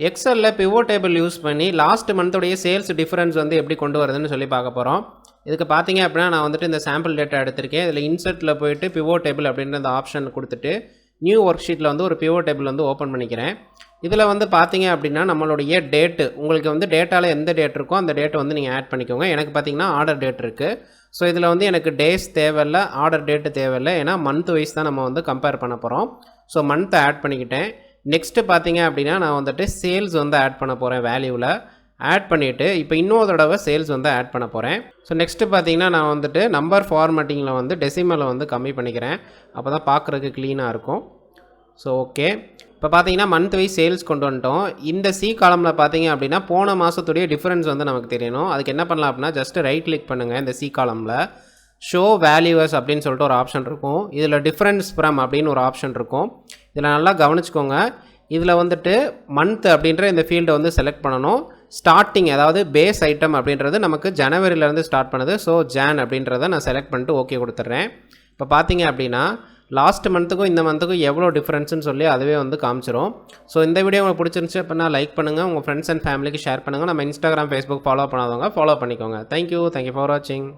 எக்ஸலில் pivot table use பண்ணி last மந்த்துடைய sales difference வந்து எப்படி கொண்டு வருதுன்னு சொல்லி பார்க்க போகிறோம். இதுக்கு பார்த்தீங்க அப்படின்னா நான் வந்துட்டு இந்த சாம்பிள் டேட்டா எடுத்திருக்கேன். இதில் இன்சர்ட்டில் போயிட்டு பிவோட் டேபிள் அப்படின்ற அந்த ஆப்ஷன் கொடுத்துட்டு நியூ ஒர்க் ஷீட்டில் வந்து ஒரு பிவோட் டேபிள் வந்து ஓப்பன் பண்ணிக்கிறேன். இதில் வந்து பார்த்தீங்க அப்படின்னா நம்மளுடைய டேட்டு, உங்களுக்கு வந்து டேட்டாவில் எந்த டேட் இருக்கோ அந்த டேட்டை வந்து நீங்கள் ஆட் பண்ணிக்கோங்க. எனக்கு பார்த்தீங்கன்னா ஆர்டர் டேட் இருக்குது. ஸோ இதில் வந்து எனக்கு டேஸ் தேவையில்லை, ஆர்டர் டேட்டு தேவையில்லை. ஏன்னா மந்த் வைஸ் தான் நம்ம வந்து கம்பேர் பண்ண போகிறோம். ஸோ மந்த்தை ஆட் பண்ணிக்கிட்டேன். நெக்ஸ்ட்டு பார்த்தீங்க அப்படின்னா நான் வந்துட்டு சேல்ஸ் வந்து ஆட் பண்ண போகிறேன். வேல்யூவில் ஆட் பண்ணிவிட்டு இப்போ இன்னொரு தடவை சேல்ஸ் வந்து ஆட் பண்ண போகிறேன். ஸோ நெக்ஸ்ட்டு பார்த்தீங்கன்னா நான் வந்துட்டு நம்பர் ஃபார்மேட்டிங்கில் வந்து டெசிமலை வந்து கம்மி பண்ணிக்கிறேன். அப்போ தான் பார்க்குறதுக்கு க்ளீனாக இருக்கும். ஸோ ஓகே, இப்போ பார்த்தீங்கன்னா மந்த் வைஸ் சேல்ஸ் கொண்டு வந்துட்டோம். இந்த சி காலமில் பார்த்தீங்க அப்படின்னா போன மாதத்துடைய டிஃப்ரென்ஸ் வந்து நமக்கு தெரியணும். அதுக்கு என்ன பண்ணலாம் அப்படின்னா ஜஸ்ட்டு ரைட் கிளிக் பண்ணுங்கள். இந்த சி காலமில் ஷோ வேல்யூவர்ஸ் அப்படின்னு சொல்லிட்டு ஒரு ஆப்ஷன் இருக்கும். இதில் டிஃப்ரென்ஸ் ஃப்ரம் அப்படின்னு ஒரு ஆப்ஷன் இருக்கும். இதில் நல்லா கவனிச்சுக்கோங்க. இதில் வந்துட்டு மந்த் அப்படின்ற இந்த ஃபீல்டை வந்து செலக்ட் பண்ணணும். ஸ்டார்டிங் அதாவது பேஸ் ஐட்டம் அப்படின்றது நமக்கு ஜனவரியிலேருந்து ஸ்டார்ட் பண்ணுது. ஸோ ஜான் அப்படின்றத நான் செலக்ட் பண்ணிட்டு ஓகே கொடுத்துட்றேன். இப்போ பார்த்தீங்க அப்படின்னா லாஸ்ட் மந்த்துக்கும் இந்த மந்த்துக்கும் எவ்வளோ டிஃப்ரென்ஸ்னு சொல்லி அதுவே வந்து காமிச்சிரும். ஸோ இந்த வீடியோ உங்களுக்கு பிடிச்சிருந்துச்சு அப்படின்னா லைக் பண்ணுங்கள், உங்கள் ஃப்ரெண்ட்ஸ் அண்ட் ஃபேமிலிக்கு ஷேர் பண்ணுங்கள். நம்ம இன்ஸ்டாகிராம், ஃபேஸ்புக் ஃபாலோ பண்ணாதவங்க ஃபாலோ பண்ணிக்கோங்க. தேங்க்யூ ஃபார் வாட்சிங்.